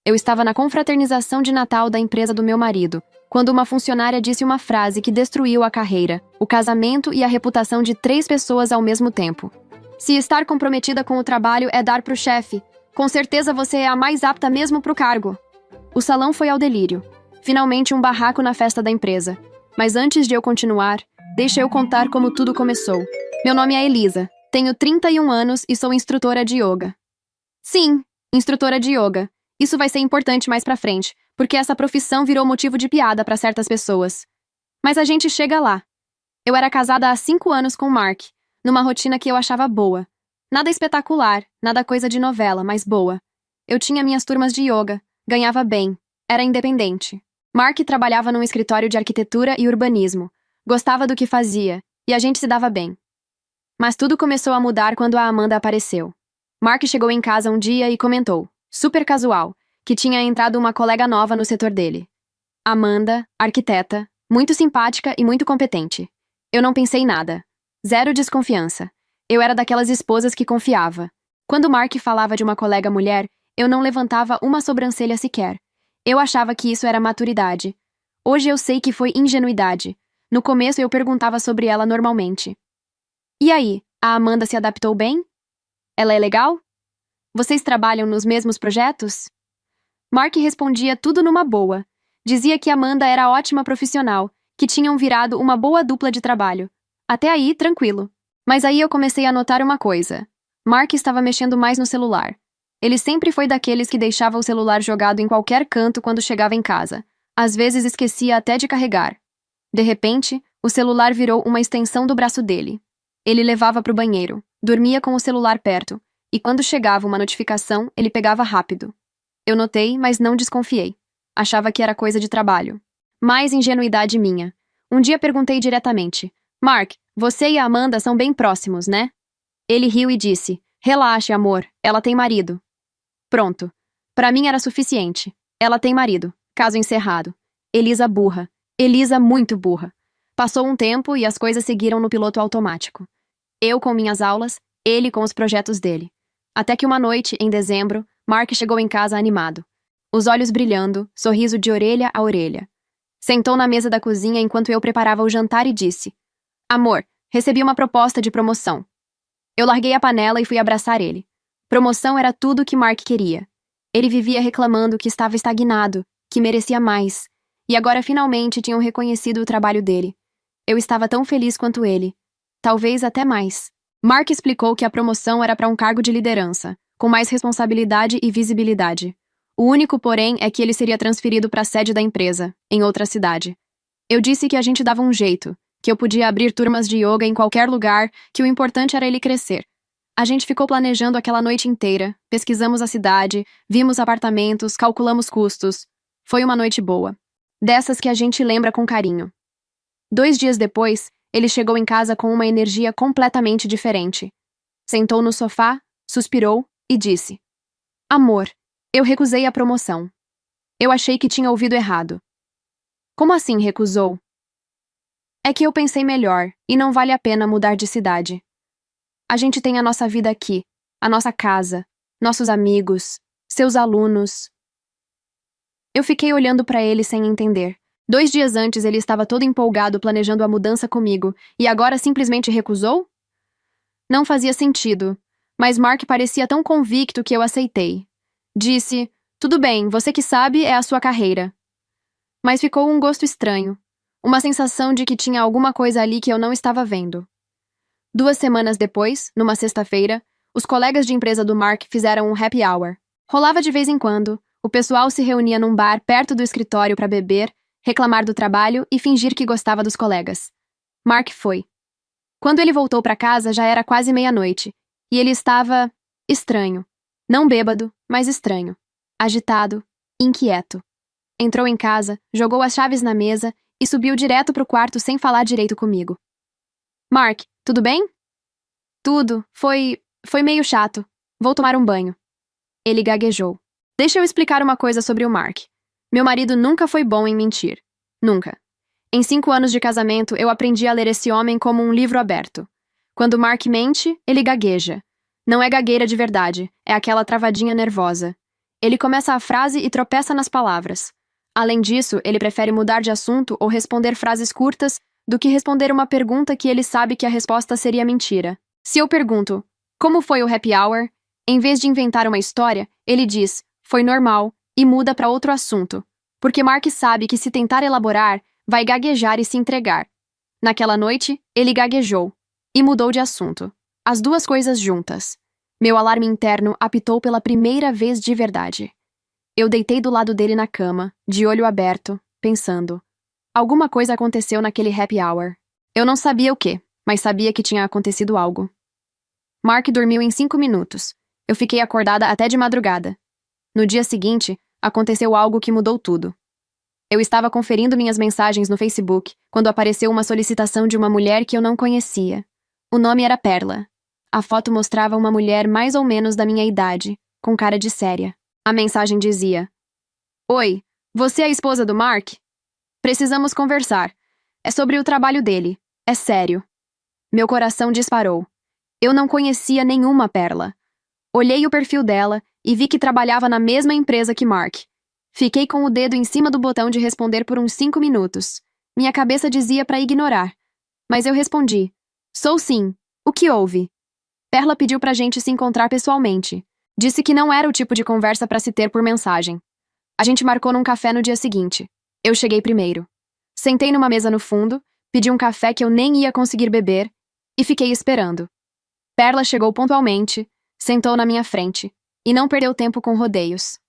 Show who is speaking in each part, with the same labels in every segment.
Speaker 1: Eu estava na confraternização de Natal da empresa do meu marido, quando uma funcionária disse uma frase que destruiu a carreira, o casamento e a reputação de 3 pessoas ao mesmo tempo. Se estar comprometida com o trabalho é dar pro chefe, com certeza você é a mais apta mesmo pro cargo. O salão foi ao delírio. Finalmente um barraco na festa da empresa. Mas antes de eu continuar, deixa eu contar como tudo começou. Meu nome é Elisa, tenho 31 anos e sou instrutora de yoga. Sim, instrutora de yoga. Isso vai ser importante mais pra frente, porque essa profissão virou motivo de piada pra certas pessoas. Mas a gente chega lá. Eu era casada há 5 anos com Mark, numa rotina que eu achava boa. Nada espetacular, nada coisa de novela, mas boa. Eu tinha minhas turmas de yoga, ganhava bem, era independente. Mark trabalhava num escritório de arquitetura e urbanismo, gostava do que fazia, e a gente se dava bem. Mas tudo começou a mudar quando a Amanda apareceu. Mark chegou em casa um dia e comentou, super casual, que tinha entrado uma colega nova no setor dele. Amanda, arquiteta, muito simpática e muito competente. Eu não pensei nada. Zero desconfiança. Eu era daquelas esposas que confiava. Quando Mark falava de uma colega mulher, eu não levantava uma sobrancelha sequer. Eu achava que isso era maturidade. Hoje eu sei que foi ingenuidade. No começo eu perguntava sobre ela normalmente. E aí, a Amanda se adaptou bem? Ela é legal? Vocês trabalham nos mesmos projetos? Mark respondia tudo numa boa. Dizia que Amanda era ótima profissional, que tinham virado uma boa dupla de trabalho. Até aí, tranquilo. Mas aí eu comecei a notar uma coisa. Mark estava mexendo mais no celular. Ele sempre foi daqueles que deixava o celular jogado em qualquer canto quando chegava em casa. Às vezes esquecia até de carregar. De repente, o celular virou uma extensão do braço dele. Ele levava para o banheiro, dormia com o celular perto, e quando chegava uma notificação, ele pegava rápido. Eu notei, mas não desconfiei. Achava que era coisa de trabalho. Mais ingenuidade minha. Um dia perguntei diretamente, Mark, você e a Amanda são bem próximos, né? Ele riu e disse, relaxe, amor, ela tem marido. Pronto. Pra mim era suficiente. Ela tem marido. Caso encerrado. Elisa burra. Elisa muito burra. Passou um tempo e as coisas seguiram no piloto automático. Eu com minhas aulas, ele com os projetos dele. Até que uma noite, em dezembro, Mark chegou em casa animado. Os olhos brilhando, sorriso de orelha a orelha. Sentou na mesa da cozinha enquanto eu preparava o jantar e disse, amor, recebi uma proposta de promoção. Eu larguei a panela e fui abraçar ele. Promoção era tudo o que Mark queria. Ele vivia reclamando que estava estagnado, que merecia mais. E agora finalmente tinham reconhecido o trabalho dele. Eu estava tão feliz quanto ele. Talvez até mais. Mark explicou que a promoção era para um cargo de liderança, com mais responsabilidade e visibilidade. O único, porém, é que ele seria transferido para a sede da empresa, em outra cidade. Eu disse que a gente dava um jeito, que eu podia abrir turmas de yoga em qualquer lugar, que o importante era ele crescer. A gente ficou planejando aquela noite inteira, pesquisamos a cidade, vimos apartamentos, calculamos custos. Foi uma noite boa. Dessas que a gente lembra com carinho. 2 dias depois, ele chegou em casa com uma energia completamente diferente. Sentou no sofá, suspirou e disse, amor, eu recusei a promoção. Eu achei que tinha ouvido errado. Como assim recusou? É que eu pensei melhor, e não vale a pena mudar de cidade. A gente tem a nossa vida aqui, a nossa casa, nossos amigos, seus alunos. Eu fiquei olhando para ele sem entender. 2 dias antes ele estava todo empolgado planejando a mudança comigo, e agora simplesmente recusou? Não fazia sentido, mas Mark parecia tão convicto que eu aceitei. Disse, tudo bem, você que sabe é a sua carreira. Mas ficou um gosto estranho. Uma sensação de que tinha alguma coisa ali que eu não estava vendo. 2 semanas depois, numa sexta-feira, os colegas de empresa do Mark fizeram um happy hour. Rolava de vez em quando, o pessoal se reunia num bar perto do escritório para beber, reclamar do trabalho e fingir que gostava dos colegas. Mark foi. Quando ele voltou para casa já era quase meia-noite, e ele estava estranho. Não bêbado, mas estranho. Agitado, inquieto. Entrou em casa, jogou as chaves na mesa e subiu direto pro quarto sem falar direito comigo. Mark, tudo bem? Tudo. Foi meio chato. Vou tomar um banho. Ele gaguejou. Deixa eu explicar uma coisa sobre o Mark. Meu marido nunca foi bom em mentir. Nunca. Em 5 anos de casamento, eu aprendi a ler esse homem como um livro aberto. Quando Mark mente, ele gagueja. Não é gagueira de verdade, é aquela travadinha nervosa. Ele começa a frase e tropeça nas palavras. Além disso, ele prefere mudar de assunto ou responder frases curtas do que responder uma pergunta que ele sabe que a resposta seria mentira. Se eu pergunto, como foi o happy hour? Em vez de inventar uma história, ele diz, foi normal, e muda para outro assunto. Porque Mark sabe que se tentar elaborar, vai gaguejar e se entregar. Naquela noite, ele gaguejou e mudou de assunto. As duas coisas juntas. Meu alarme interno apitou pela primeira vez de verdade. Eu deitei do lado dele na cama, de olho aberto, pensando. Alguma coisa aconteceu naquele happy hour. Eu não sabia o quê, mas sabia que tinha acontecido algo. Mark dormiu em 5 minutos. Eu fiquei acordada até de madrugada. No dia seguinte, aconteceu algo que mudou tudo. Eu estava conferindo minhas mensagens no Facebook quando apareceu uma solicitação de uma mulher que eu não conhecia. O nome era Perla. A foto mostrava uma mulher mais ou menos da minha idade, com cara de séria. A mensagem dizia: Oi, você é a esposa do Mark? Precisamos conversar. É sobre o trabalho dele. É sério. Meu coração disparou. Eu não conhecia nenhuma Perla. Olhei o perfil dela e vi que trabalhava na mesma empresa que Mark. Fiquei com o dedo em cima do botão de responder por uns 5 minutos. Minha cabeça dizia para ignorar. Mas eu respondi: Sou sim. O que houve? Perla pediu pra gente se encontrar pessoalmente. Disse que não era o tipo de conversa para se ter por mensagem. A gente marcou num café no dia seguinte. Eu cheguei primeiro. Sentei numa mesa no fundo, pedi um café que eu nem ia conseguir beber e fiquei esperando. Perla chegou pontualmente, sentou na minha frente e não perdeu tempo com rodeios.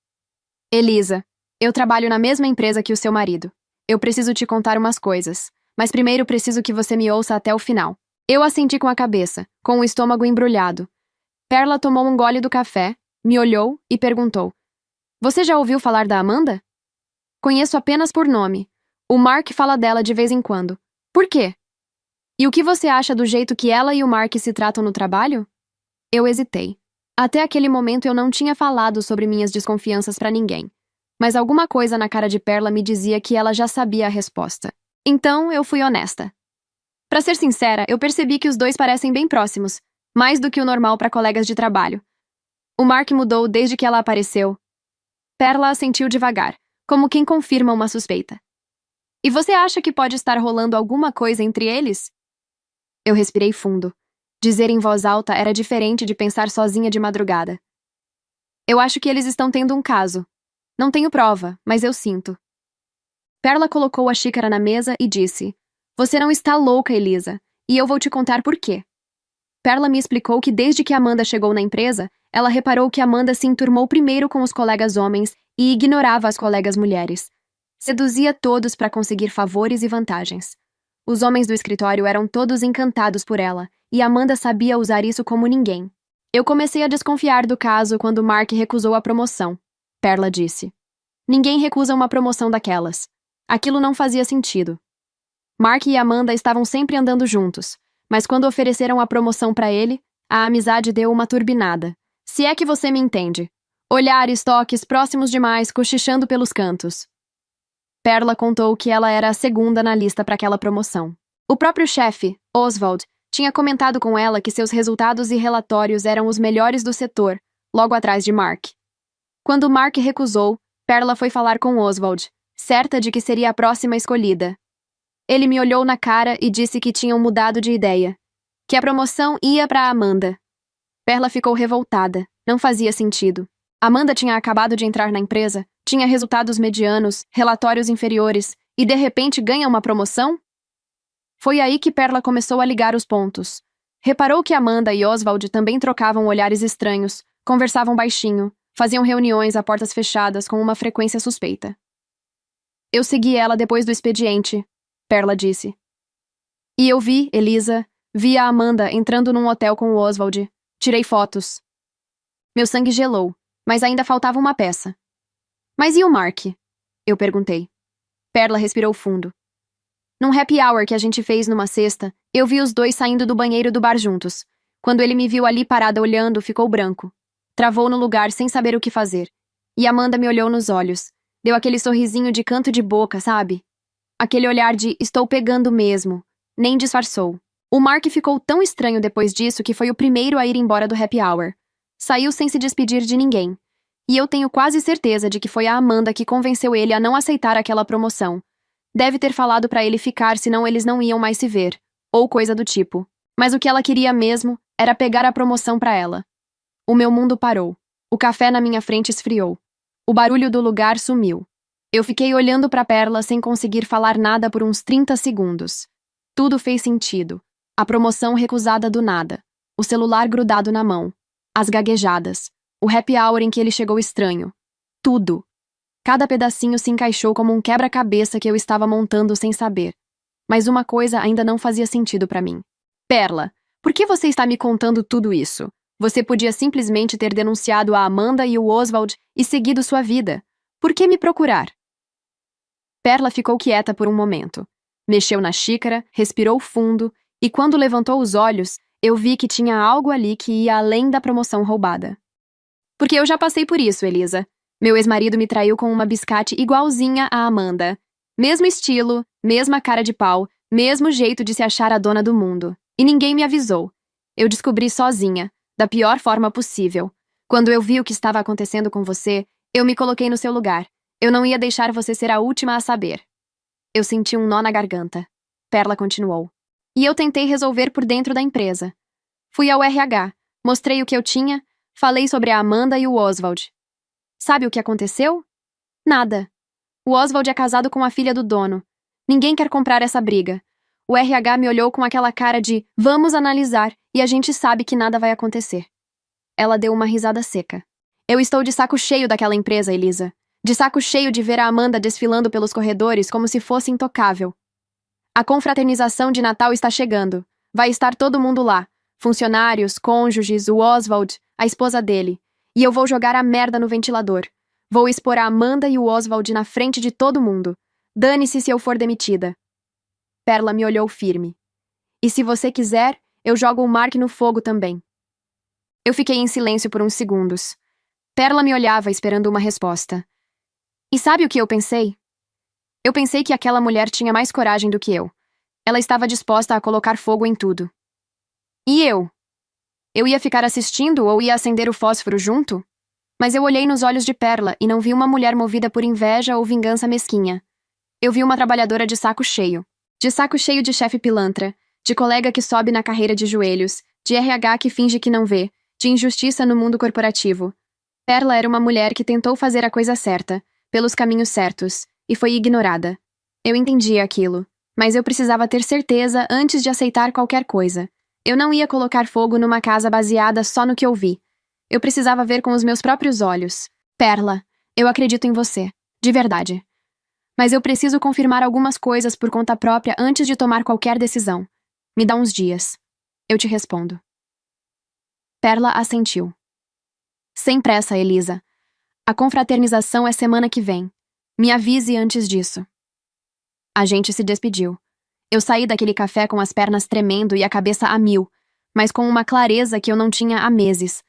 Speaker 1: Elisa, eu trabalho na mesma empresa que o seu marido. Eu preciso te contar umas coisas, mas primeiro preciso que você me ouça até o final. Eu assenti com a cabeça, com o estômago embrulhado. Perla tomou um gole do café, me olhou e perguntou: Você já ouviu falar da Amanda? Conheço apenas por nome. O Mark fala dela de vez em quando. Por quê? E o que você acha do jeito que ela e o Mark se tratam no trabalho? Eu hesitei. Até aquele momento eu não tinha falado sobre minhas desconfianças pra ninguém. Mas alguma coisa na cara de Perla me dizia que ela já sabia a resposta. Então eu fui honesta. Pra ser sincera, eu percebi que os dois parecem bem próximos, mais do que o normal para colegas de trabalho. O Mark mudou desde que ela apareceu. Perla assentiu devagar, como quem confirma uma suspeita. E você acha que pode estar rolando alguma coisa entre eles? Eu respirei fundo. Dizer em voz alta era diferente de pensar sozinha de madrugada. Eu acho que eles estão tendo um caso. Não tenho prova, mas eu sinto. Perla colocou a xícara na mesa e disse: Você não está louca, Elisa, e eu vou te contar por quê. Perla me explicou que desde que Amanda chegou na empresa, ela reparou que Amanda se enturmou primeiro com os colegas homens e ignorava as colegas mulheres. Seduzia todos para conseguir favores e vantagens. Os homens do escritório eram todos encantados por ela, e Amanda sabia usar isso como ninguém. Eu comecei a desconfiar do caso quando Mark recusou a promoção. Perla disse: Ninguém recusa uma promoção daquelas. Aquilo não fazia sentido. Mark e Amanda estavam sempre andando juntos, mas quando ofereceram a promoção para ele, a amizade deu uma turbinada. Se é que você me entende. Olhares, toques próximos demais, cochichando pelos cantos. Perla contou que ela era a segunda na lista para aquela promoção. O próprio chefe, Oswald, tinha comentado com ela que seus resultados e relatórios eram os melhores do setor, logo atrás de Mark. Quando Mark recusou, Perla foi falar com Oswald, certa de que seria a próxima escolhida. Ele me olhou na cara e disse que tinham mudado de ideia, que a promoção ia para Amanda. Perla ficou revoltada, não fazia sentido. Amanda tinha acabado de entrar na empresa, tinha resultados medianos, relatórios inferiores, e de repente ganha uma promoção? Foi aí que Perla começou a ligar os pontos. Reparou que Amanda e Oswald também trocavam olhares estranhos, conversavam baixinho, faziam reuniões a portas fechadas com uma frequência suspeita. Eu segui ela depois do expediente, Perla disse. E eu vi, Elisa, vi a Amanda entrando num hotel com o Oswald. Tirei fotos. Meu sangue gelou, mas ainda faltava uma peça. Mas e o Mark? Eu perguntei. Perla respirou fundo. Num happy hour que a gente fez numa sexta, eu vi os dois saindo do banheiro do bar juntos. Quando ele me viu ali parada olhando, ficou branco. Travou no lugar sem saber o que fazer. E Amanda me olhou nos olhos. Deu aquele sorrisinho de canto de boca, sabe? Aquele olhar de estou pegando mesmo. Nem disfarçou. O Mark ficou tão estranho depois disso que foi o primeiro a ir embora do happy hour. Saiu sem se despedir de ninguém. E eu tenho quase certeza de que foi a Amanda que convenceu ele a não aceitar aquela promoção. Deve ter falado pra ele ficar, senão eles não iam mais se ver, ou coisa do tipo. Mas o que ela queria mesmo era pegar a promoção pra ela. O meu mundo parou. O café na minha frente esfriou. O barulho do lugar sumiu. Eu fiquei olhando pra Perla sem conseguir falar nada por uns 30 segundos. Tudo fez sentido. A promoção recusada do nada. O celular grudado na mão. As gaguejadas. O happy hour em que ele chegou estranho. Tudo. Cada pedacinho se encaixou como um quebra-cabeça que eu estava montando sem saber. Mas uma coisa ainda não fazia sentido pra mim. Perla, por que você está me contando tudo isso? Você podia simplesmente ter denunciado a Amanda e o Oswald e seguido sua vida. Por que me procurar? Perla ficou quieta por um momento. Mexeu na xícara, respirou fundo, e quando levantou os olhos, eu vi que tinha algo ali que ia além da promoção roubada. Porque eu já passei por isso, Elisa. Meu ex-marido me traiu com uma biscate igualzinha à Amanda. Mesmo estilo, mesma cara de pau, mesmo jeito de se achar a dona do mundo. E ninguém me avisou. Eu descobri sozinha, da pior forma possível. Quando eu vi o que estava acontecendo com você, eu me coloquei no seu lugar. Eu não ia deixar você ser a última a saber. Eu senti um nó na garganta. Perla continuou. E eu tentei resolver por dentro da empresa. Fui ao RH, mostrei o que eu tinha, falei sobre a Amanda e o Oswald. Sabe o que aconteceu? Nada. O Oswald é casado com a filha do dono. Ninguém quer comprar essa briga. O RH me olhou com aquela cara de vamos analisar e a gente sabe que nada vai acontecer. Ela deu uma risada seca. Eu estou de saco cheio daquela empresa, Elisa. De saco cheio de ver a Amanda desfilando pelos corredores como se fosse intocável. A confraternização de Natal está chegando. Vai estar todo mundo lá. Funcionários, cônjuges, o Oswald, a esposa dele. E eu vou jogar a merda no ventilador. Vou expor a Amanda e o Oswald na frente de todo mundo. Dane-se se eu for demitida. Perla me olhou firme. E se você quiser, eu jogo o Mark no fogo também. Eu fiquei em silêncio por uns segundos. Perla me olhava esperando uma resposta. E sabe o que eu pensei? Eu pensei que aquela mulher tinha mais coragem do que eu. Ela estava disposta a colocar fogo em tudo. E eu? Eu ia ficar assistindo ou ia acender o fósforo junto? Mas eu olhei nos olhos de Perla e não vi uma mulher movida por inveja ou vingança mesquinha. Eu vi uma trabalhadora de saco cheio. De saco cheio de chefe pilantra, de colega que sobe na carreira de joelhos, de RH que finge que não vê, de injustiça no mundo corporativo. Perla era uma mulher que tentou fazer a coisa certa, pelos caminhos certos, e foi ignorada. Eu entendia aquilo, mas eu precisava ter certeza antes de aceitar qualquer coisa. Eu não ia colocar fogo numa casa baseada só no que eu vi. Eu precisava ver com os meus próprios olhos. Perla, eu acredito em você. De verdade. Mas eu preciso confirmar algumas coisas por conta própria antes de tomar qualquer decisão. Me dá uns dias. Eu te respondo. Perla assentiu. Sem pressa, Elisa. A confraternização é semana que vem. Me avise antes disso. A gente se despediu. Eu saí daquele café com as pernas tremendo e a cabeça a mil, mas com uma clareza que eu não tinha há meses.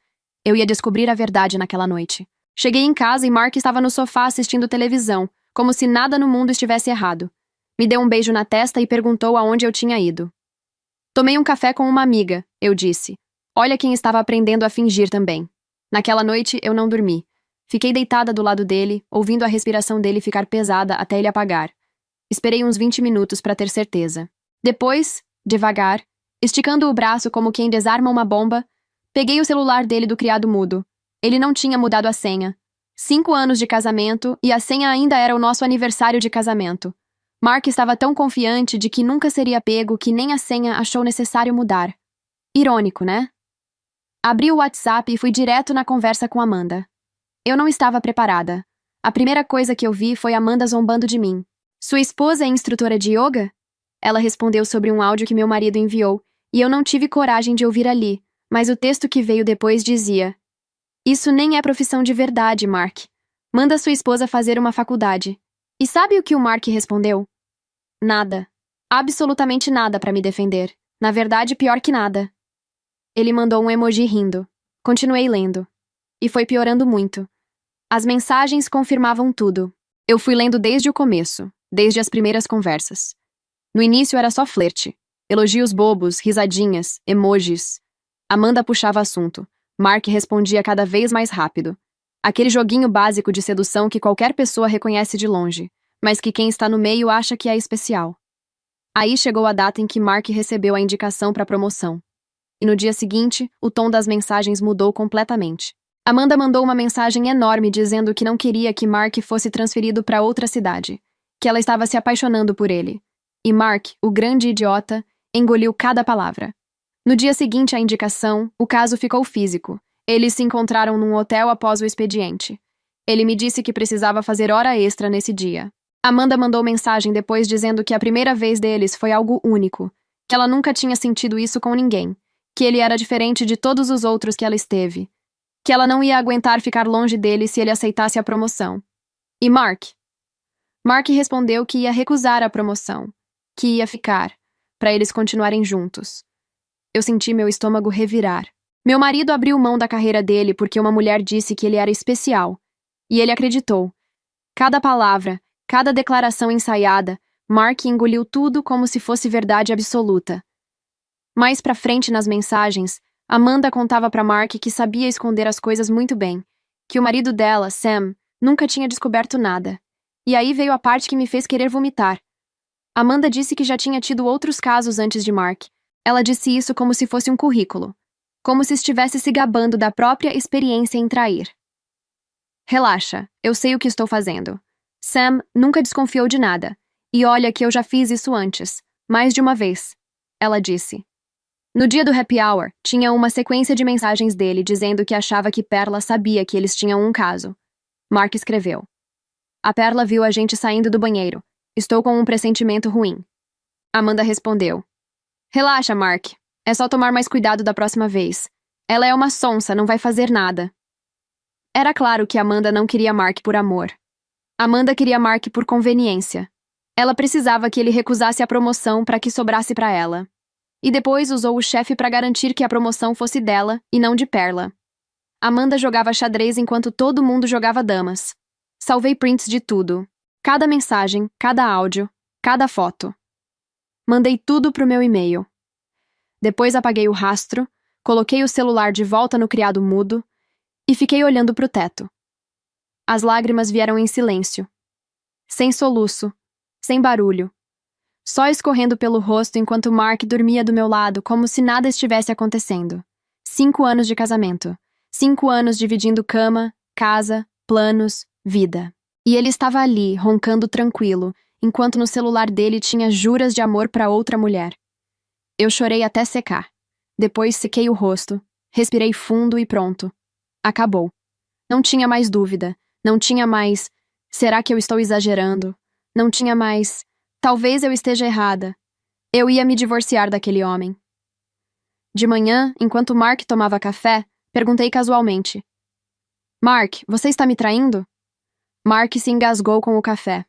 Speaker 1: Eu ia descobrir a verdade naquela noite. Cheguei em casa e Mark estava no sofá assistindo televisão, como se nada no mundo estivesse errado. Me deu um beijo na testa e perguntou aonde eu tinha ido. Tomei um café com uma amiga, eu disse. Olha quem estava aprendendo a fingir também. Naquela noite eu não dormi. Fiquei deitada do lado dele, ouvindo a respiração dele ficar pesada até ele apagar. Esperei uns 20 minutos para ter certeza. Depois, devagar, esticando o braço como quem desarma uma bomba, peguei o celular dele do criado mudo. Ele não tinha mudado a senha. 5 anos de casamento e a senha ainda era o nosso aniversário de casamento. Mark estava tão confiante de que nunca seria pego que nem a senha achou necessário mudar. Irônico, né? Abri o WhatsApp e fui direto na conversa com Amanda. Eu não estava preparada. A primeira coisa que eu vi foi Amanda zombando de mim. Sua esposa é instrutora de yoga? Ela respondeu sobre um áudio que meu marido enviou, e eu não tive coragem de ouvir ali, mas o texto que veio depois dizia: Isso nem é profissão de verdade, Mark. Manda sua esposa fazer uma faculdade. E sabe o que o Mark respondeu? Nada. Absolutamente nada para me defender. Na verdade, pior que nada. Ele mandou um emoji rindo. Continuei lendo. E foi piorando muito. As mensagens confirmavam tudo. Eu fui lendo desde o começo, desde as primeiras conversas. No início era só flerte. Elogios bobos, risadinhas, emojis. Amanda puxava assunto. Mark respondia cada vez mais rápido. Aquele joguinho básico de sedução que qualquer pessoa reconhece de longe, mas que quem está no meio acha que é especial. Aí chegou a data em que Mark recebeu a indicação para a promoção. E no dia seguinte, o tom das mensagens mudou completamente. Amanda mandou uma mensagem enorme dizendo que não queria que Mark fosse transferido para outra cidade, que ela estava se apaixonando por ele. E Mark, o grande idiota, engoliu cada palavra. No dia seguinte à indicação, o caso ficou físico. Eles se encontraram num hotel após o expediente. Ele me disse que precisava fazer hora extra nesse dia. Amanda mandou mensagem depois dizendo que a primeira vez deles foi algo único, que ela nunca tinha sentido isso com ninguém, que ele era diferente de todos os outros que ela esteve, que ela não ia aguentar ficar longe dele se ele aceitasse a promoção. E Mark? Mark respondeu que ia recusar a promoção, que ia ficar, para eles continuarem juntos. Eu senti meu estômago revirar. Meu marido abriu mão da carreira dele porque uma mulher disse que ele era especial, e ele acreditou. Cada palavra, cada declaração ensaiada, Mark engoliu tudo como se fosse verdade absoluta. Mais pra frente nas mensagens, Amanda contava pra Mark que sabia esconder as coisas muito bem, que o marido dela, Sam, nunca tinha descoberto nada. E aí veio a parte que me fez querer vomitar. Amanda disse que já tinha tido outros casos antes de Mark. Ela disse isso como se fosse um currículo, como se estivesse se gabando da própria experiência em trair. Relaxa, eu sei o que estou fazendo. Sam nunca desconfiou de nada. E olha que eu já fiz isso antes, mais de uma vez, ela disse. No dia do happy hour, tinha uma sequência de mensagens dele dizendo que achava que Perla sabia que eles tinham um caso. Mark escreveu. A Perla viu a gente saindo do banheiro. Estou com um pressentimento ruim. Amanda respondeu. Relaxa, Mark. É só tomar mais cuidado da próxima vez. Ela é uma sonsa, não vai fazer nada. Era claro que Amanda não queria Mark por amor. Amanda queria Mark por conveniência. Ela precisava que ele recusasse a promoção para que sobrasse para ela. E depois usou o chefe para garantir que a promoção fosse dela e não de Perla. Amanda jogava xadrez enquanto todo mundo jogava damas. Salvei prints de tudo. Cada mensagem, cada áudio, cada foto. Mandei tudo pro meu e-mail. Depois apaguei o rastro, coloquei o celular de volta no criado mudo e fiquei olhando pro teto. As lágrimas vieram em silêncio. Sem soluço, sem barulho. Só escorrendo pelo rosto enquanto Mark dormia do meu lado como se nada estivesse acontecendo. 5 anos de casamento. 5 anos dividindo cama, casa, planos, vida. E ele estava ali, roncando tranquilo, enquanto no celular dele tinha juras de amor para outra mulher. Eu chorei até secar. Depois sequei o rosto, respirei fundo e pronto. Acabou. Não tinha mais dúvida. Não tinha mais... Será que eu estou exagerando? Não tinha mais... Talvez eu esteja errada. Eu ia me divorciar daquele homem. De manhã, enquanto Mark tomava café, perguntei casualmente. Mark, você está me traindo? Mark se engasgou com o café.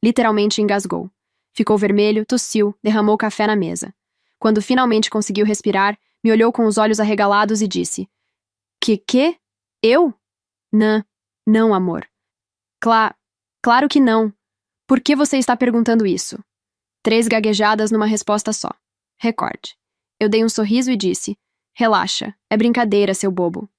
Speaker 1: Literalmente engasgou. Ficou vermelho, tossiu, derramou café na mesa. Quando finalmente conseguiu respirar, me olhou com os olhos arregalados e disse. Que? Eu? Não, amor. Claro que não. Por que você está perguntando isso? 3 gaguejadas numa resposta só. Recorde. Eu dei um sorriso e disse. Relaxa, é brincadeira, seu bobo.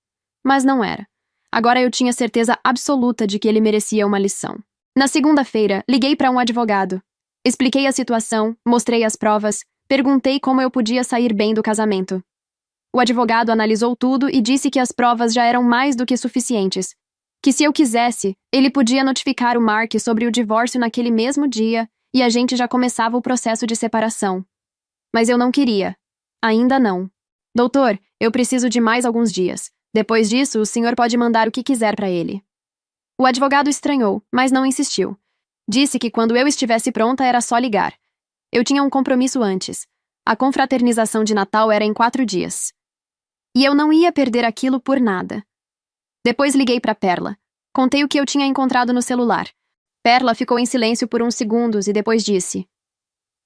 Speaker 1: Mas não era. Agora eu tinha certeza absoluta de que ele merecia uma lição. Na segunda-feira, liguei para um advogado. Expliquei a situação, mostrei as provas, perguntei como eu podia sair bem do casamento. O advogado analisou tudo e disse que as provas já eram mais do que suficientes. Que se eu quisesse, ele podia notificar o Mark sobre o divórcio naquele mesmo dia e a gente já começava o processo de separação. Mas eu não queria. Ainda não. Doutor, eu preciso de mais alguns dias. Depois disso, o senhor pode mandar o que quiser para ele. O advogado estranhou, mas não insistiu. Disse que quando eu estivesse pronta era só ligar. Eu tinha um compromisso antes. A confraternização de Natal era em 4 dias. E eu não ia perder aquilo por nada. Depois liguei para Perla. Contei o que eu tinha encontrado no celular. Perla ficou em silêncio por uns segundos e depois disse.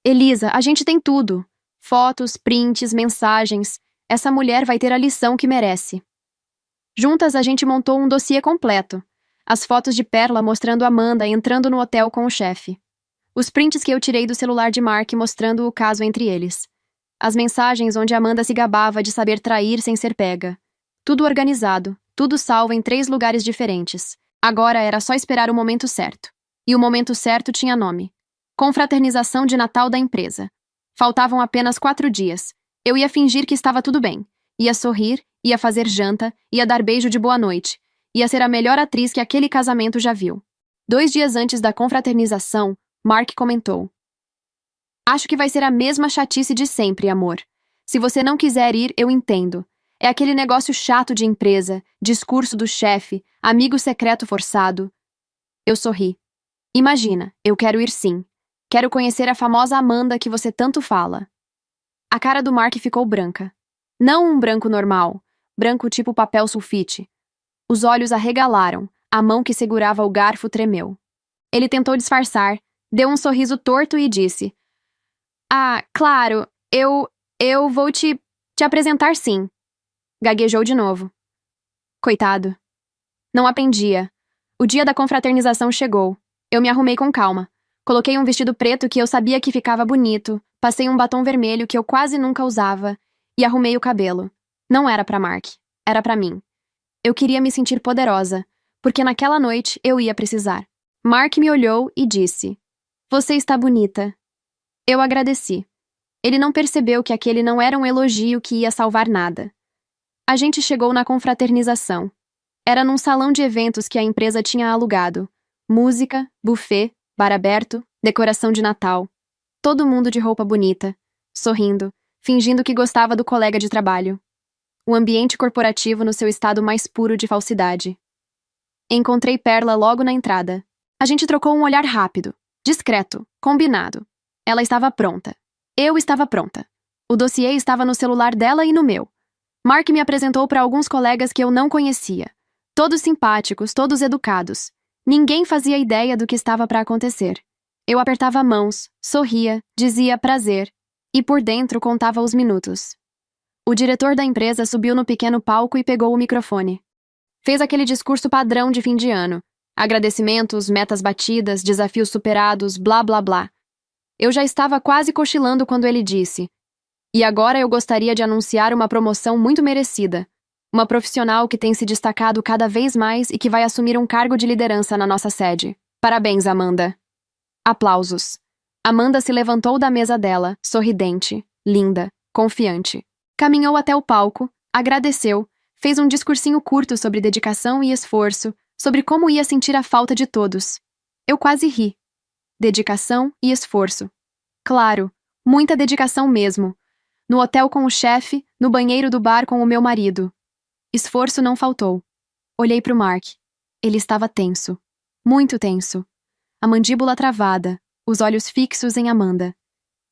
Speaker 1: Elisa, a gente tem tudo. Fotos, prints, mensagens. Essa mulher vai ter a lição que merece. Juntas a gente montou um dossiê completo. As fotos de Perla mostrando Amanda entrando no hotel com o chefe. Os prints que eu tirei do celular de Mark mostrando o caso entre eles. As mensagens onde Amanda se gabava de saber trair sem ser pega. Tudo organizado, tudo salvo em 3 lugares diferentes. Agora era só esperar o momento certo. E o momento certo tinha nome: Confraternização de Natal da empresa. Faltavam apenas 4 dias. Eu ia fingir que estava tudo bem. Ia sorrir, ia fazer janta, ia dar beijo de boa noite. Ia ser a melhor atriz que aquele casamento já viu. 2 dias antes da confraternização, Mark comentou: Acho que vai ser a mesma chatice de sempre, amor. Se você não quiser ir, eu entendo. É aquele negócio chato de empresa, discurso do chefe, amigo secreto forçado. Eu sorri. Imagina, eu quero ir sim. Quero conhecer a famosa Amanda que você tanto fala. A cara do Mark ficou branca. Não um branco normal, branco tipo papel sulfite. Os olhos arregalaram, a mão que segurava o garfo tremeu. Ele tentou disfarçar, deu um sorriso torto e disse: Ah, claro, eu vou te apresentar sim. Gaguejou de novo. Coitado. Não aprendia. O dia da confraternização chegou. Eu me arrumei com calma. Coloquei um vestido preto que eu sabia que ficava bonito, passei um batom vermelho que eu quase nunca usava e arrumei o cabelo. Não era pra Mark, era pra mim. Eu queria me sentir poderosa, porque naquela noite eu ia precisar. Mark me olhou e disse: Você está bonita. Eu agradeci. Ele não percebeu que aquele não era um elogio que ia salvar nada. A gente chegou na confraternização. Era num salão de eventos que a empresa tinha alugado. Música, buffet, bar aberto, decoração de Natal. Todo mundo de roupa bonita, sorrindo, fingindo que gostava do colega de trabalho. O ambiente corporativo no seu estado mais puro de falsidade. Encontrei Perla logo na entrada. A gente trocou um olhar rápido, discreto, combinado. Ela estava pronta. Eu estava pronta. O dossiê estava no celular dela e no meu. Mark me apresentou para alguns colegas que eu não conhecia. Todos simpáticos, todos educados. Ninguém fazia ideia do que estava para acontecer. Eu apertava mãos, sorria, dizia prazer, e por dentro contava os minutos. O diretor da empresa subiu no pequeno palco e pegou o microfone. Fez aquele discurso padrão de fim de ano. Agradecimentos, metas batidas, desafios superados, blá blá blá. Eu já estava quase cochilando quando ele disse: E agora eu gostaria de anunciar uma promoção muito merecida. Uma profissional que tem se destacado cada vez mais e que vai assumir um cargo de liderança na nossa sede. Parabéns, Amanda. Aplausos. Amanda se levantou da mesa dela, sorridente, linda, confiante. Caminhou até o palco, agradeceu, fez um discursinho curto sobre dedicação e esforço, sobre como ia sentir a falta de todos. Eu quase ri. Dedicação e esforço. Claro, muita dedicação mesmo. No hotel com o chefe, no banheiro do bar com o meu marido. Esforço não faltou. Olhei para o Mark. Ele estava tenso. Muito tenso. A mandíbula travada, os olhos fixos em Amanda.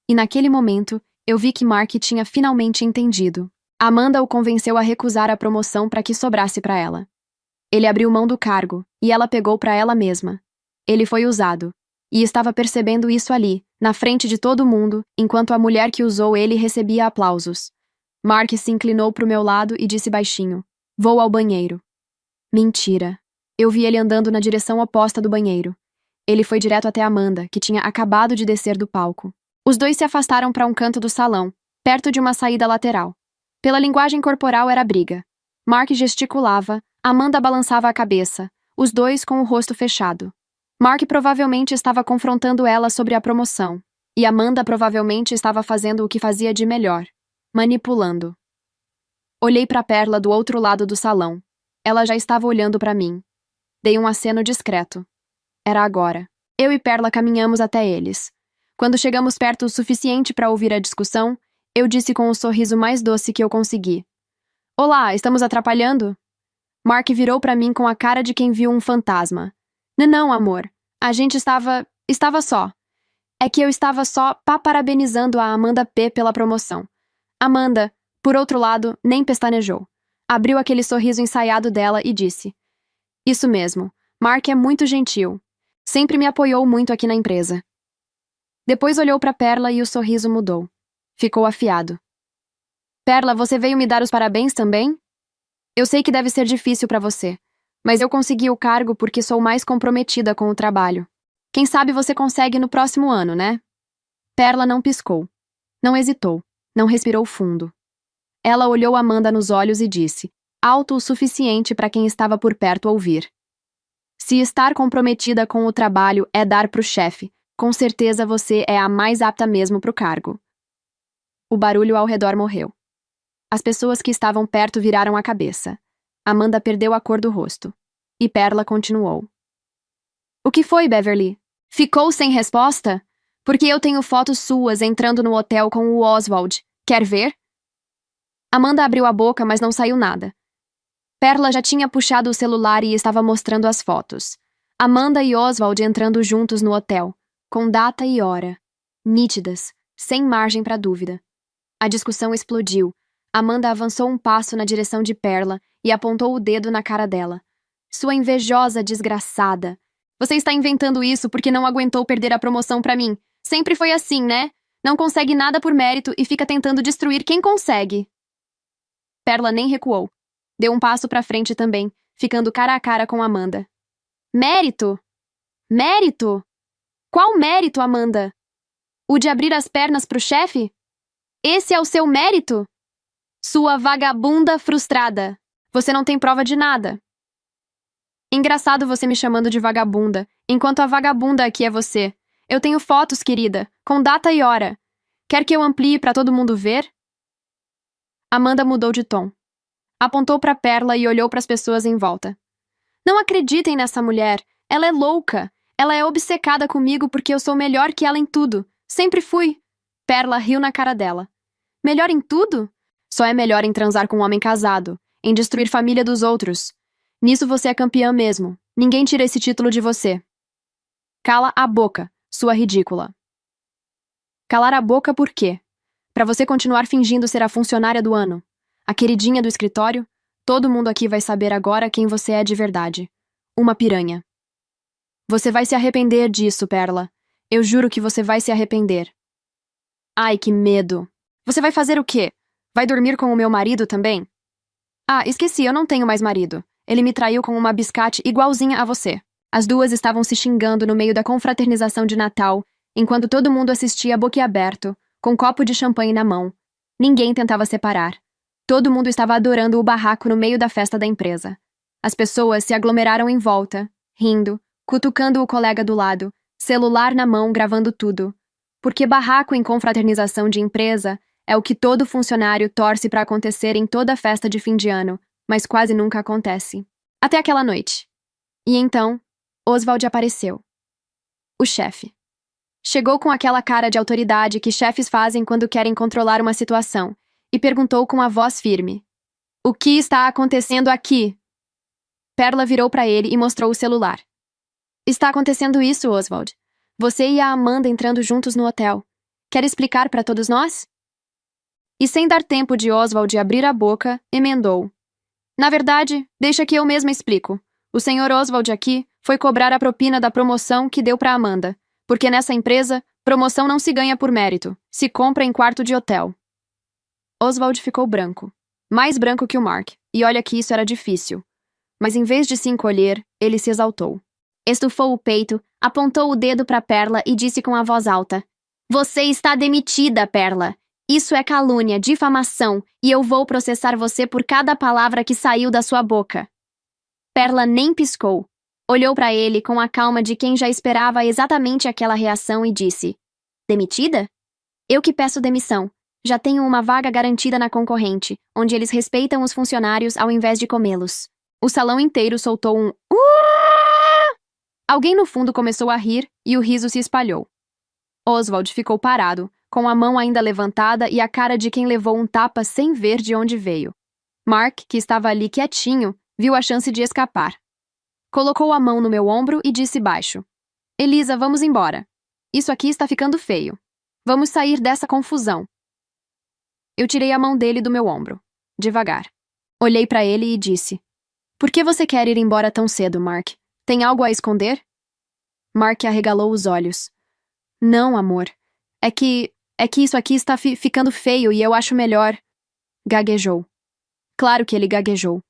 Speaker 1: E naquele momento, eu vi que Mark tinha finalmente entendido. Amanda o convenceu a recusar a promoção para que sobrasse para ela. Ele abriu mão do cargo, e ela pegou para ela mesma. Ele foi usado. E estava percebendo isso ali, na frente de todo mundo, enquanto a mulher que usou ele recebia aplausos. Mark se inclinou para o meu lado e disse baixinho: Vou ao banheiro. Mentira. Eu vi ele andando na direção oposta do banheiro. Ele foi direto até Amanda, que tinha acabado de descer do palco. Os dois se afastaram para um canto do salão, perto de uma saída lateral. Pela linguagem corporal era briga. Mark gesticulava, Amanda balançava a cabeça, os dois com o rosto fechado. Mark provavelmente estava confrontando ela sobre a promoção, e Amanda provavelmente estava fazendo o que fazia de melhor, manipulando. Olhei para Perla do outro lado do salão. Ela já estava olhando para mim. Dei um aceno discreto. Era agora. Eu e Perla caminhamos até eles. Quando chegamos perto o suficiente para ouvir a discussão, eu disse com o sorriso mais doce que eu consegui: Olá, estamos atrapalhando? Mark virou para mim com a cara de quem viu um fantasma. Não, amor. A gente estava só. É que eu estava só parabenizando a Amanda P. pela promoção. Amanda, por outro lado, nem pestanejou. Abriu aquele sorriso ensaiado dela e disse: Isso mesmo, Mark é muito gentil. Sempre me apoiou muito aqui na empresa. Depois olhou para Perla e o sorriso mudou. Ficou afiado. Perla, você veio me dar os parabéns também? Eu sei que deve ser difícil para você, mas eu consegui o cargo porque sou mais comprometida com o trabalho. Quem sabe você consegue no próximo ano, né? Perla não piscou. Não hesitou. Não respirou fundo. Ela olhou Amanda nos olhos e disse: alto o suficiente para quem estava por perto ouvir. Se estar comprometida com o trabalho é dar pro chefe, com certeza você é a mais apta mesmo pro cargo. O barulho ao redor morreu. As pessoas que estavam perto viraram a cabeça. Amanda perdeu a cor do rosto. E Perla continuou. O que foi, Beverly? Ficou sem resposta? Porque eu tenho fotos suas entrando no hotel com o Oswald. Quer ver? Amanda abriu a boca, mas não saiu nada. Perla já tinha puxado o celular e estava mostrando as fotos. Amanda e Oswald entrando juntos no hotel, com data e hora. Nítidas, sem margem para dúvida. A discussão explodiu. Amanda avançou um passo na direção de Perla e apontou o dedo na cara dela. Sua invejosa desgraçada. Você está inventando isso porque não aguentou perder a promoção para mim. Sempre foi assim, né? Não consegue nada por mérito e fica tentando destruir quem consegue. Perla nem recuou. Deu um passo para frente também, ficando cara a cara com Amanda. Mérito? Mérito? Qual mérito, Amanda? O de abrir as pernas pro chefe? Esse é o seu mérito? Sua vagabunda frustrada. Você não tem prova de nada. Engraçado você me chamando de vagabunda, enquanto a vagabunda aqui é você. Eu tenho fotos, querida, com data e hora. Quer que eu amplie para todo mundo ver? Amanda mudou de tom. Apontou para Perla e olhou para as pessoas em volta. Não acreditem nessa mulher. Ela é louca. Ela é obcecada comigo porque eu sou melhor que ela em tudo. Sempre fui. Perla riu na cara dela. Melhor em tudo? Só é melhor em transar com um homem casado, em destruir família dos outros. Nisso você é campeã mesmo. Ninguém tira esse título de você. Cala a boca, sua ridícula. Calar a boca por quê? Para você continuar fingindo ser a funcionária do ano. A queridinha do escritório? Todo mundo aqui vai saber agora quem você é de verdade. Uma piranha. Você vai se arrepender disso, Perla. Eu juro que você vai se arrepender. Ai, que medo. Você vai fazer o quê? Vai dormir com o meu marido também? Ah, esqueci, eu não tenho mais marido. Ele me traiu com uma biscate igualzinha a você. As duas estavam se xingando no meio da confraternização de Natal, enquanto todo mundo assistia boquiaberto, com um copo de champanhe na mão. Ninguém tentava separar. Todo mundo estava adorando o barraco no meio da festa da empresa. As pessoas se aglomeraram em volta, rindo, cutucando o colega do lado, celular na mão gravando tudo. Porque barraco em confraternização de empresa é o que todo funcionário torce para acontecer em toda festa de fim de ano, mas quase nunca acontece. Até aquela noite. E então, Oswald apareceu. O chefe. Chegou com aquela cara de autoridade que chefes fazem quando querem controlar uma situação, e perguntou com a voz firme. O que está acontecendo aqui? Perla virou para ele e mostrou o celular. Está acontecendo isso, Oswald. Você e a Amanda entrando juntos no hotel. Quer explicar para todos nós? E sem dar tempo de Oswald abrir a boca, emendou. Na verdade, deixa que eu mesma explico. O senhor Oswald aqui foi cobrar a propina da promoção que deu para Amanda, porque nessa empresa, promoção não se ganha por mérito, se compra em quarto de hotel. Oswald ficou branco. Mais branco que o Mark, e olha que isso era difícil. Mas em vez de se encolher, ele se exaltou. Estufou o peito, apontou o dedo para Perla e disse com a voz alta. Você está demitida, Perla. Isso é calúnia, difamação, e eu vou processar você por cada palavra que saiu da sua boca. Perla nem piscou. Olhou para ele com a calma de quem já esperava exatamente aquela reação e disse. Demitida? Eu que peço demissão. Já tenho uma vaga garantida na concorrente, onde eles respeitam os funcionários ao invés de comê-los. O salão inteiro soltou um Alguém no fundo começou a rir e o riso se espalhou. Oswald ficou parado, com a mão ainda levantada e a cara de quem levou um tapa sem ver de onde veio. Mark, que estava ali quietinho, viu a chance de escapar. Colocou a mão no meu ombro e disse baixo. Elisa, vamos embora. Isso aqui está ficando feio. Vamos sair dessa confusão. Eu tirei a mão dele do meu ombro, devagar. Olhei para ele e disse. Por que você quer ir embora tão cedo, Mark? Tem algo a esconder? Mark arregalou os olhos. Não, amor. É que isso aqui está ficando feio e eu acho melhor. Gaguejou. Claro que ele gaguejou.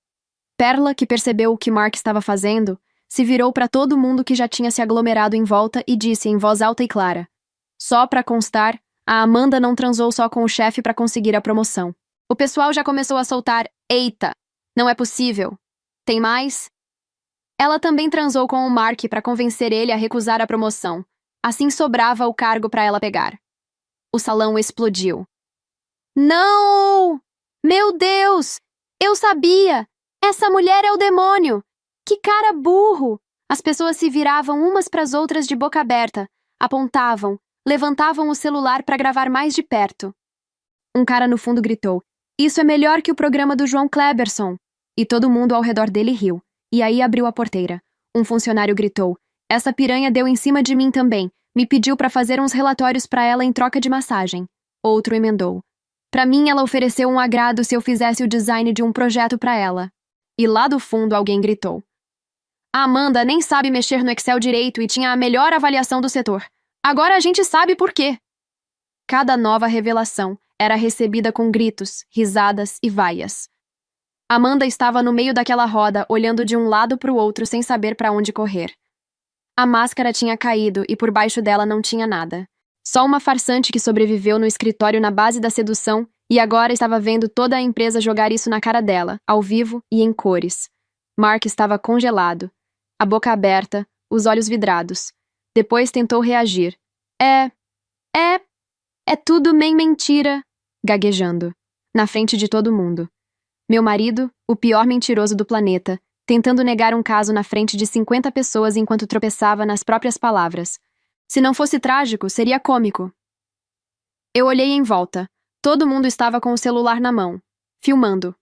Speaker 1: Perla, que percebeu o que Mark estava fazendo, se virou para todo mundo que já tinha se aglomerado em volta e disse em voz alta e clara. Só para constar, a Amanda não transou só com o chefe para conseguir a promoção. O pessoal já começou a soltar, eita! Não é possível. Tem mais? Ela também transou com o Mark para convencer ele a recusar a promoção. Assim sobrava o cargo para ela pegar. O salão explodiu. Não! Meu Deus! Eu sabia! Essa mulher é o demônio! Que cara burro! As pessoas se viravam umas para as outras de boca aberta, apontavam, levantavam o celular para gravar mais de perto. Um cara no fundo gritou: "Isso é melhor que o programa do João Kleberson!" E todo mundo ao redor dele riu. E aí abriu a porteira. Um funcionário gritou: "Essa piranha deu em cima de mim também. Me pediu para fazer uns relatórios para ela em troca de massagem." Outro emendou: "Para mim, ela ofereceu um agrado se eu fizesse o design de um projeto para ela." E lá do fundo alguém gritou: "A Amanda nem sabe mexer no Excel direito e tinha a melhor avaliação do setor. Agora a gente sabe por quê." Cada nova revelação era recebida com gritos, risadas e vaias. Amanda estava no meio daquela roda, olhando de um lado para o outro sem saber para onde correr. A máscara tinha caído e por baixo dela não tinha nada. Só uma farsante que sobreviveu no escritório na base da sedução e agora estava vendo toda a empresa jogar isso na cara dela, ao vivo e em cores. Mark estava congelado, a boca aberta, os olhos vidrados. Depois tentou reagir. É tudo mentira, gaguejando, na frente de todo mundo. Meu marido, o pior mentiroso do planeta, tentando negar um caso na frente de 50 pessoas enquanto tropeçava nas próprias palavras. Se não fosse trágico, seria cômico. Eu olhei em volta. Todo mundo estava com o celular na mão, filmando.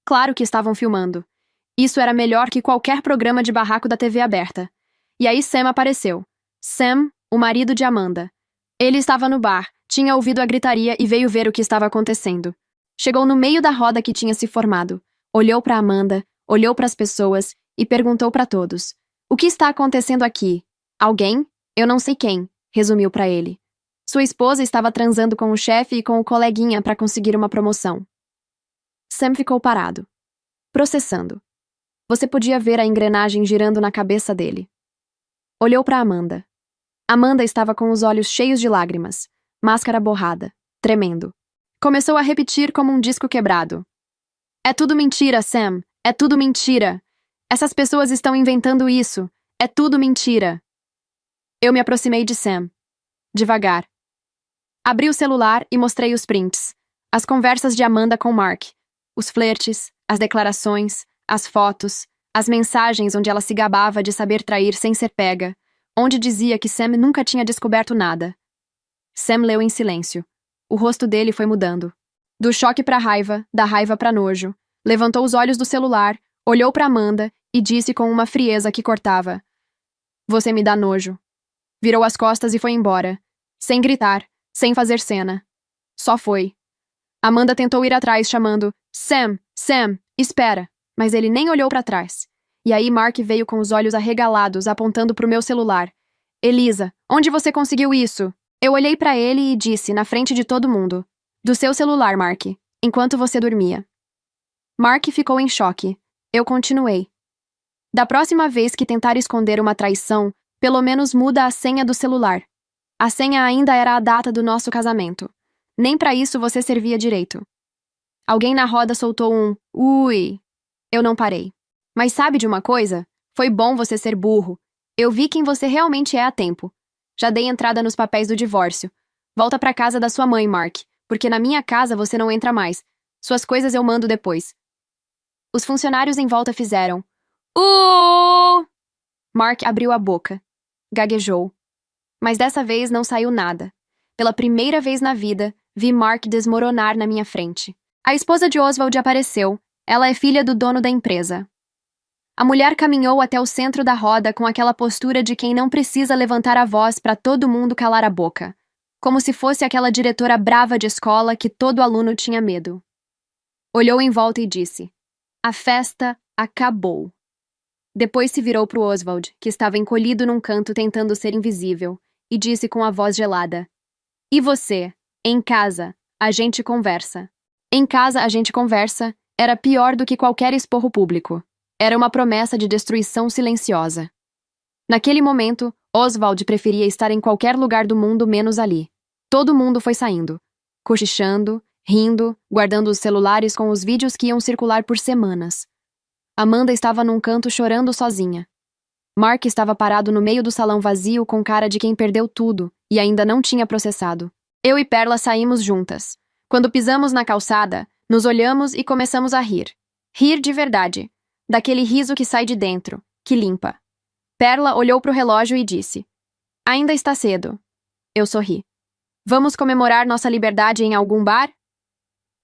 Speaker 1: Claro que estavam filmando. Isso era melhor que qualquer programa de barraco da TV aberta. E aí Sam apareceu. Sam, o marido de Amanda. Ele estava no bar, tinha ouvido a gritaria e veio ver o que estava acontecendo. Chegou no meio da roda que tinha se formado. Olhou para Amanda, olhou para as pessoas e perguntou para todos: "O que está acontecendo aqui? Alguém? Eu não sei quem", resumiu para ele. Sua esposa estava transando com o chefe e com o coleguinha para conseguir uma promoção. Sam ficou parado, processando. Você podia ver a engrenagem girando na cabeça dele. Olhou para Amanda. Amanda estava com os olhos cheios de lágrimas, máscara borrada, tremendo. Começou a repetir como um disco quebrado: "É tudo mentira, Sam. É tudo mentira. Essas pessoas estão inventando isso. É tudo mentira." Eu me aproximei de Sam. Devagar. Abri o celular e mostrei os prints. As conversas de Amanda com Mark. Os flertes, as declarações, as fotos, as mensagens onde ela se gabava de saber trair sem ser pega, onde dizia que Sam nunca tinha descoberto nada. Sam leu em silêncio. O rosto dele foi mudando. Do choque pra raiva, da raiva pra nojo. Levantou os olhos do celular, olhou pra Amanda e disse com uma frieza que cortava: "Você me dá nojo." Virou as costas e foi embora. Sem gritar, sem fazer cena. Só foi. Amanda tentou ir atrás, chamando: "Sam, Sam, espera." Mas ele nem olhou pra trás. E aí Mark veio com os olhos arregalados, apontando pro meu celular. "Elisa, onde você conseguiu isso?" Eu olhei pra ele e disse, na frente de todo mundo: "Do seu celular, Mark, enquanto você dormia." Mark ficou em choque. Eu continuei: "Da próxima vez que tentar esconder uma traição, pelo menos muda a senha do celular." A senha ainda era a data do nosso casamento. Nem pra isso você servia direito. Alguém na roda soltou um "ui". Eu não parei. "Mas sabe de uma coisa? Foi bom você ser burro. Eu vi quem você realmente é a tempo. Já dei entrada nos papéis do divórcio. Volta pra casa da sua mãe, Mark, porque na minha casa você não entra mais. Suas coisas eu mando depois." Os funcionários em volta fizeram Mark abriu a boca. Gaguejou. Mas dessa vez não saiu nada. Pela primeira vez na vida, vi Mark desmoronar na minha frente. A esposa de Oswald apareceu. Ela é filha do dono da empresa. A mulher caminhou até o centro da roda com aquela postura de quem não precisa levantar a voz para todo mundo calar a boca. Como se fosse aquela diretora brava de escola que todo aluno tinha medo. Olhou em volta e disse: "A festa acabou." Depois se virou para o Oswald, que estava encolhido num canto tentando ser invisível, e disse com a voz gelada: "E você? Em casa, a gente conversa." Em casa a gente conversa era pior do que qualquer esporro público. Era uma promessa de destruição silenciosa. Naquele momento, Oswald preferia estar em qualquer lugar do mundo menos ali. Todo mundo foi saindo, cochichando, rindo, guardando os celulares com os vídeos que iam circular por semanas. Amanda estava num canto chorando sozinha. Mark estava parado no meio do salão vazio com cara de quem perdeu tudo e ainda não tinha processado. Eu e Perla saímos juntas. Quando pisamos na calçada, nos olhamos e começamos a rir. Rir de verdade. Daquele riso que sai de dentro, que limpa. Perla olhou para o relógio e disse: "Ainda está cedo." Eu sorri. "Vamos comemorar nossa liberdade em algum bar?"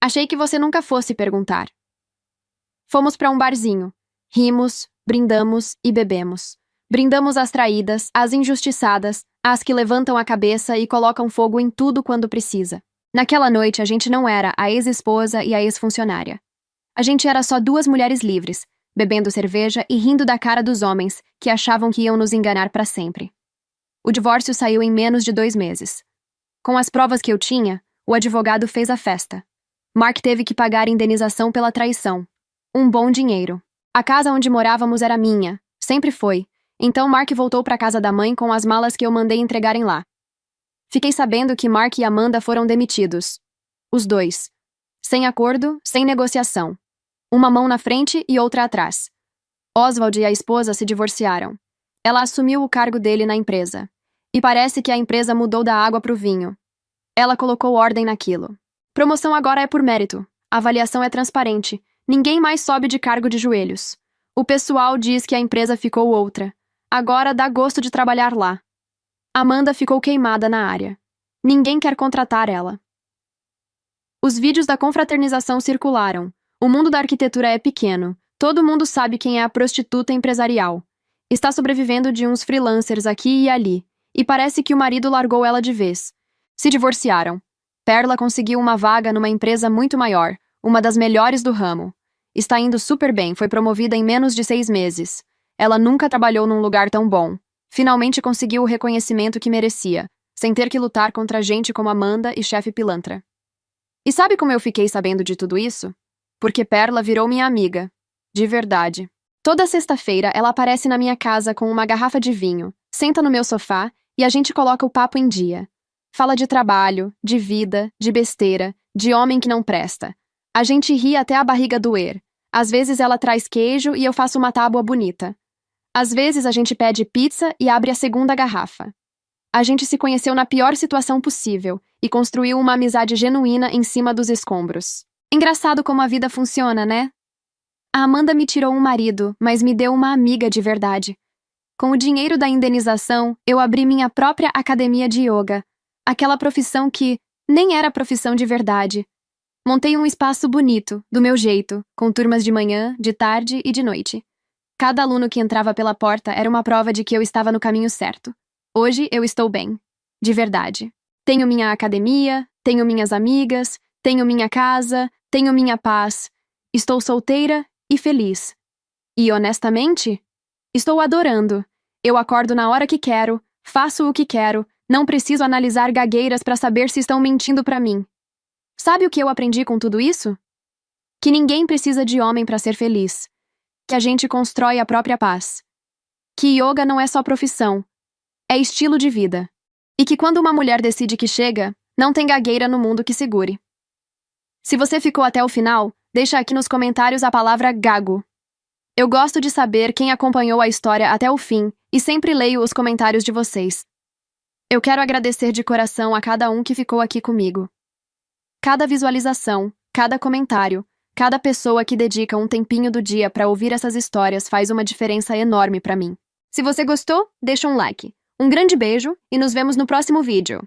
Speaker 1: "Achei que você nunca fosse perguntar." Fomos para um barzinho. Rimos, brindamos e bebemos. Brindamos às traídas, às injustiçadas, às que levantam a cabeça e colocam fogo em tudo quando precisa. Naquela noite, a gente não era a ex-esposa e a ex-funcionária. A gente era só duas mulheres livres, bebendo cerveja e rindo da cara dos homens que achavam que iam nos enganar para sempre. O divórcio saiu em menos de 2 meses. Com as provas que eu tinha, o advogado fez a festa. Mark teve que pagar indenização pela traição. Um bom dinheiro. A casa onde morávamos era minha, sempre foi. Então Mark voltou para casa da mãe com as malas que eu mandei entregarem lá. Fiquei sabendo que Mark e Amanda foram demitidos. Os dois. Sem acordo, sem negociação. Uma mão na frente e outra atrás. Oswald e a esposa se divorciaram. Ela assumiu o cargo dele na empresa. E parece que a empresa mudou da água pro vinho. Ela colocou ordem naquilo. Promoção agora é por mérito. A avaliação é transparente. Ninguém mais sobe de cargo de joelhos. O pessoal diz que a empresa ficou outra. Agora dá gosto de trabalhar lá. Amanda ficou queimada na área. Ninguém quer contratar ela. Os vídeos da confraternização circularam. O mundo da arquitetura é pequeno. Todo mundo sabe quem é a prostituta empresarial. Está sobrevivendo de uns freelancers aqui e ali. E parece que o marido largou ela de vez. Se divorciaram. Perla conseguiu uma vaga numa empresa muito maior, uma das melhores do ramo. Está indo super bem, foi promovida em menos de 6 meses. Ela nunca trabalhou num lugar tão bom. Finalmente conseguiu o reconhecimento que merecia, sem ter que lutar contra gente como Amanda e chefe pilantra. E sabe como eu fiquei sabendo de tudo isso? Porque Perla virou minha amiga. De verdade. Toda sexta-feira ela aparece na minha casa com uma garrafa de vinho, senta no meu sofá e a gente coloca o papo em dia. Fala de trabalho, de vida, de besteira, de homem que não presta. A gente ri até a barriga doer. Às vezes ela traz queijo e eu faço uma tábua bonita. Às vezes a gente pede pizza e abre a segunda garrafa. A gente se conheceu na pior situação possível e construiu uma amizade genuína em cima dos escombros. Engraçado como a vida funciona, né? A Amanda me tirou um marido, mas me deu uma amiga de verdade. Com o dinheiro da indenização, eu abri minha própria academia de yoga. Aquela profissão que nem era profissão de verdade. Montei um espaço bonito, do meu jeito, com turmas de manhã, de tarde e de noite. Cada aluno que entrava pela porta era uma prova de que eu estava no caminho certo. Hoje eu estou bem. De verdade. Tenho minha academia, tenho minhas amigas, tenho minha casa, tenho minha paz. Estou solteira e feliz. E honestamente, estou adorando. Eu acordo na hora que quero, faço o que quero, não preciso analisar gagueiras para saber se estão mentindo para mim. Sabe o que eu aprendi com tudo isso? Que ninguém precisa de homem para ser feliz. Que a gente constrói a própria paz. Que yoga não é só profissão, é estilo de vida. E que quando uma mulher decide que chega, não tem gagueira no mundo que segure. Se você ficou até o final, deixa aqui nos comentários a palavra gago. Eu gosto de saber quem acompanhou a história até o fim e sempre leio os comentários de vocês. Eu quero agradecer de coração a cada um que ficou aqui comigo. Cada visualização, cada comentário, cada pessoa que dedica um tempinho do dia para ouvir essas histórias faz uma diferença enorme para mim. Se você gostou, deixa um like. Um grande beijo e nos vemos no próximo vídeo.